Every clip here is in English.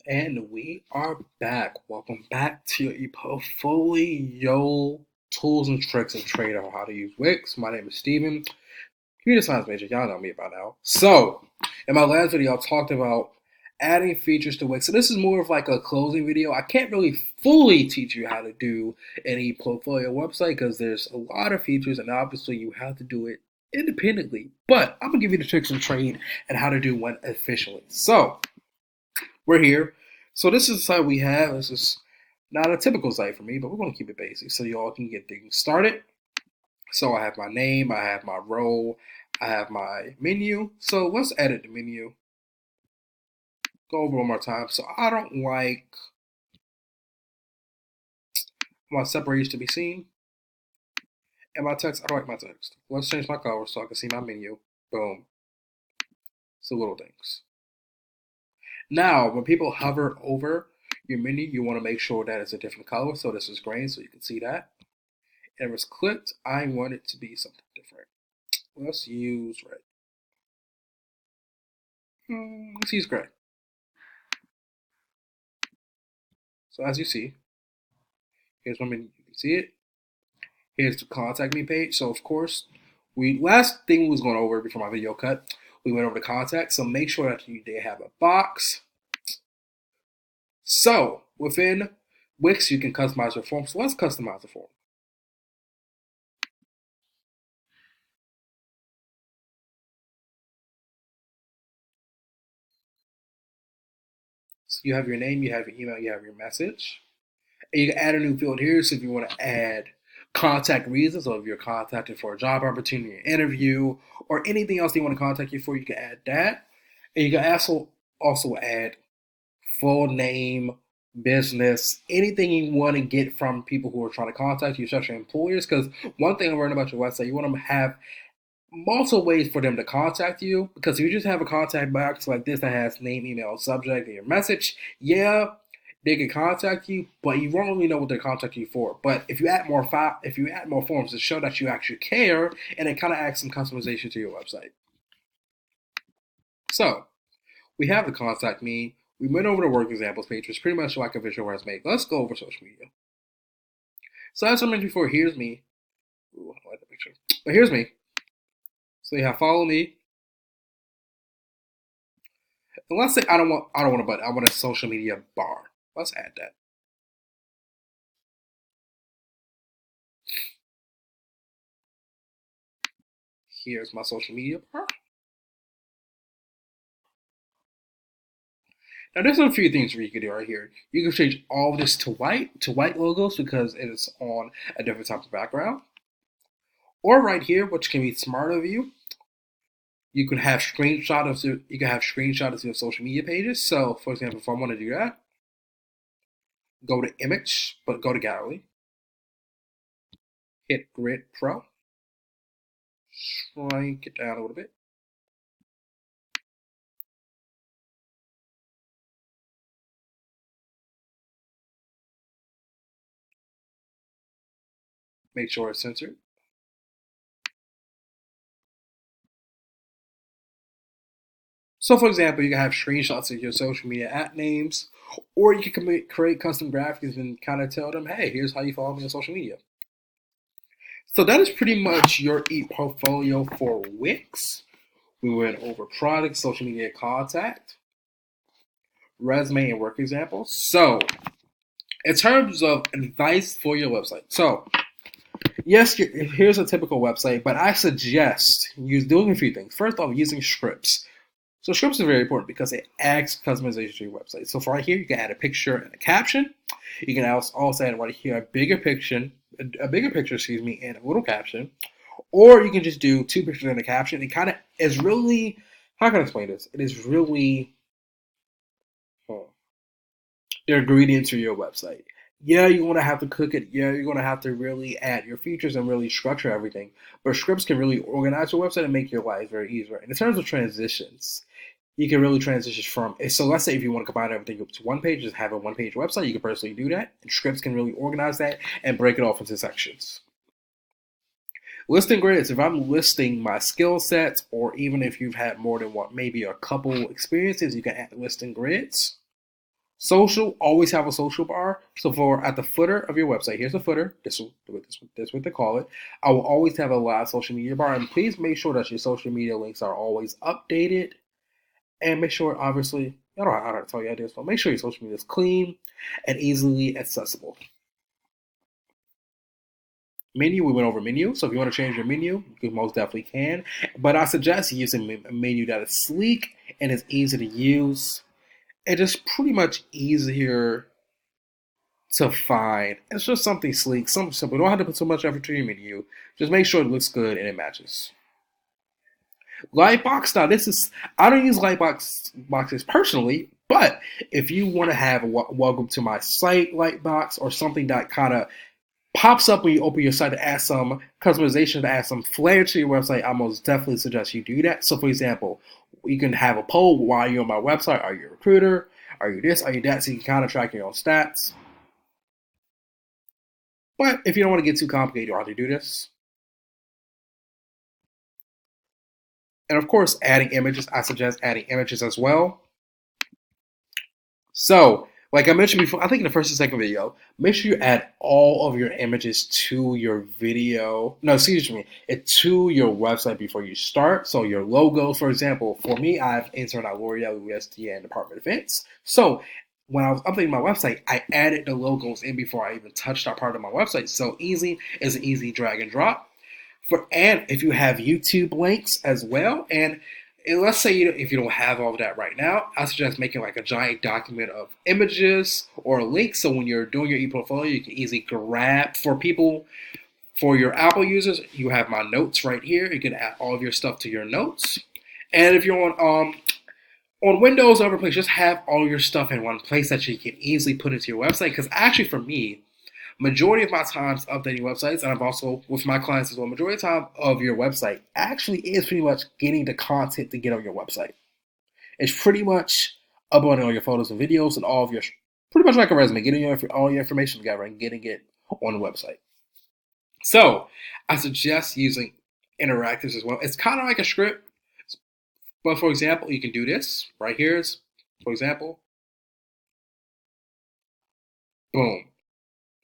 And we are back. Welcome back to your ePortfolio tools and tricks and trade on how to use Wix. My name is Steven, computer science major. Y'all know me by now. So, in my last video, I talked about adding features to Wix. So this is more of like a closing video. I can't really fully teach you how to do an ePortfolio website because there's a lot of features, and obviously you have to do it independently. But I'm gonna give you the tricks and trade and how to do one efficiently. So we're here. So this is the site we have. This is not a typical site for me, but we're going to keep it basic so y'all can get things started. So I have my name, I have my role, I have my menu. So let's edit the menu. Go over one more time. So I don't like my separation to be seen. And my text, I don't like my text. Let's change my color so I can see my menu. Boom. So little things. Now, when people hover over your menu, you want to make sure that it's a different color. So this is green, so you can see that. And it was clicked. I want it to be something different. Let's use red. Let's use gray. So as you see, here's my menu. You can see it. Here's the contact me page. So of course, last thing we was going over before my video cut, we went over the contact. So make sure that they have a box. So within Wix, you can customize your form. So let's customize the form. So you have your name, you have your email, you have your message. And you can add a new field here. So if you want to add contact reasons, or if you're contacted for a job opportunity, an interview, or anything else they want to contact you for, you can add that. And you can also add full name, business, anything you want to get from people who are trying to contact you, especially employers. Because one thing I learned about your website, you want to have multiple ways for them to contact you. Because if you just have a contact box like this that has name, email, subject, and your message, yeah, they can contact you, but you won't really know what they're contacting you for. But if you add more forms to show that you actually care, and it kind of adds some customization to your website. So we have the contact me. We went over the work examples page, which is pretty much like a visual resume. Let's go over social media. So as I mentioned before, here's me. Ooh, I like the picture. But here's me. So you have follow me. And let's say I don't want a button. I want a social media bar. Let's add that. Here's my social media bar. Now there's a few things where you can do right here. You can change all of this to white logos because it is on a different type of background. Or right here, which can be smart of you, you can have screenshots of your social media pages. So for example, if I want to do that, go to image, but go to gallery, hit grid pro, shrink it down a little bit. Make sure it's censored. So for example, you can have screenshots of your social media at names, or you can create custom graphics and kind of tell them, hey, here's how you follow me on social media. So that is pretty much your ePortfolio for Wix. We went over product, social media contact, resume, and work examples. So in terms of advice for your website. So yes, here's a typical website, but I suggest doing a few things. First off, using scripts. So scripts are very important because it adds customization to your website. So for right here, you can add a picture and a caption. You can also add right here a bigger picture, and a little caption. Or you can just do two pictures and a caption. It kind of is really, how can I explain this? It is really the ingredients to your website. Yeah, you're going to have to cook it. Yeah, you're going to have to really add your features and really structure everything. But scripts can really organize your website and make your life very easier. And in terms of transitions, you can really transition from. So let's say if you want to combine everything up to one page, just have a one-page website, you can personally do that. And scripts can really organize that and break it off into sections. Listing grids, if I'm listing my skill sets, or even if you've had more than one, maybe a couple experiences, you can add listing grids. Social, always have a social bar. So for at the footer of your website, here's the footer. This is what they call it. I will always have a live social media bar, and please make sure that your social media links are always updated. And make sure, obviously, I don't know how to tell you this, but make sure your social media is clean and easily accessible. Menu, we went over menu. So if you want to change your menu, you most definitely can. But I suggest using a menu that is sleek and is easy to use and just pretty much easier to find. It's just something sleek, something simple. You don't have to put so much effort to your menu. Just make sure it looks good and it matches. Lightbox. Now, this is I don't use Lightbox boxes personally, but if you want to have a welcome to my site Lightbox or something that kind of pops up when you open your site to add some customization, to add some flair to your website, I most definitely suggest you do that. So, for example, you can have a poll while you're on my website. Are you a recruiter? Are you this? Are you that? So you can kind of track your own stats. But if you don't want to get too complicated, you don't have to do this. And of course, adding images. I suggest adding images as well. So, like I mentioned before, I think in the first and second video, make sure you add all of your images to your video. No, excuse me, to your website before you start. So your logos, for example, for me, I've interned at L'Oreal, USDA, and Department of Defense. So when I was updating my website, I added the logos in before I even touched that part of my website. So easy is an easy drag and drop. And if you have YouTube links as well, and let's say if you don't have all of that right now, I suggest making like a giant document of images or links. So when you're doing your ePortfolio, you can easily grab for people. For your Apple users, you have my notes right here. You can add all of your stuff to your notes. And if you're on Windows or other place, just have all your stuff in one place that you can easily put into your website. Because actually, for me, majority of my times updating websites, and I've also with my clients as well, majority of the time of your website actually is pretty much getting the content to get on your website. It's pretty much uploading all your photos and videos and all of your, pretty much like a resume, getting all your information together and getting it on the website. So I suggest using interactives as well. It's kind of like a script, but for example, you can do this right here. Is, for example, boom.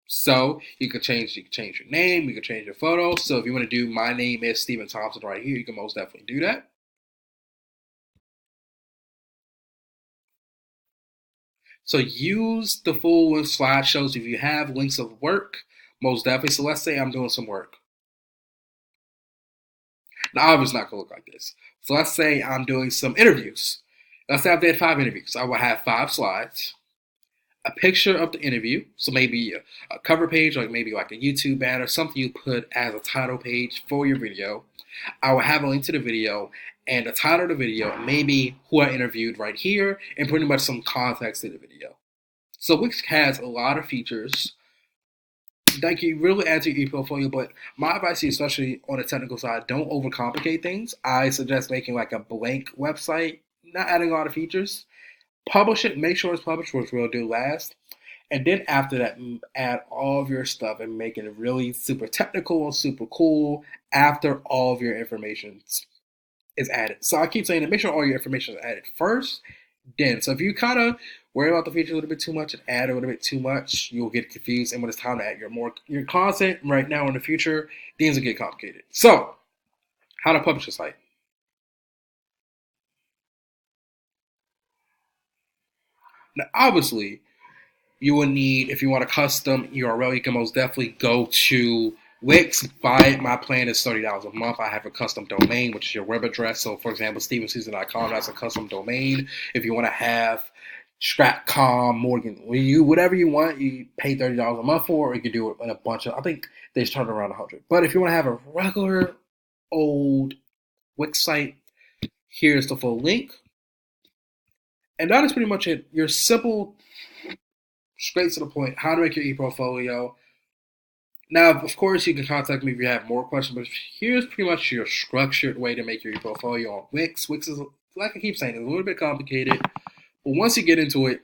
So you can change your name, you can change your photo. So if you want to do my name is Stephen Thompson right here, you can most definitely do that. So use the full length slideshows if you have links of work, most definitely. So let's say I'm doing some work. Now obviously not gonna look like this. So let's say I'm doing some interviews. Let's say I've did 5 interviews. I will have 5 slides, a picture of the interview, so maybe a cover page, like maybe like a YouTube banner, something you put as a title page for your video. I will have a link to the video and the title of the video, maybe who I interviewed right here, and pretty much some context to the video. So Wix has a lot of features that can really add to your ePortfolio, but my advice to you, especially on the technical side, don't overcomplicate things. I suggest making like a blank website, not adding a lot of features. Publish it, make sure it's published, which we'll do last. And then after that, add all of your stuff and make it really super technical and super cool after all of your information is added. So I keep saying that make sure all your information is added first, then. So if you kind of worry about the feature a little bit too much and add a little bit too much, you'll get confused. And when it's time to add your content right now in the future, things will get complicated. So how to publish a site. Now, obviously, you will need, if you want a custom URL, you can most definitely go to Wix. My plan is $30 a month. I have a custom domain, which is your web address. So, for example, stevenseason.com, that's a custom domain. If you want to have Stratcom, Morgan, whatever you want, you pay $30 a month for, or you can do it in a bunch of, I think they start around 100. But if you want to have a regular old Wix site, here's the full link. And that is pretty much it. Your simple, straight to the point, how to make your ePortfolio. Now, of course, you can contact me if you have more questions, but here's pretty much your structured way to make your portfolio on Wix. Wix is, like I keep saying, it's a little bit complicated, but once you get into it,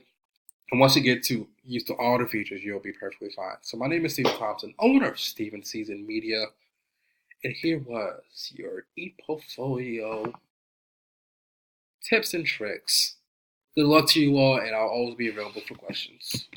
and once you get to use to all the features, you'll be perfectly fine. So my name is Stephen Thompson, owner of Steven Season Media, and here was your ePortfolio tips and tricks Good luck to you all, and I'll always be available for questions.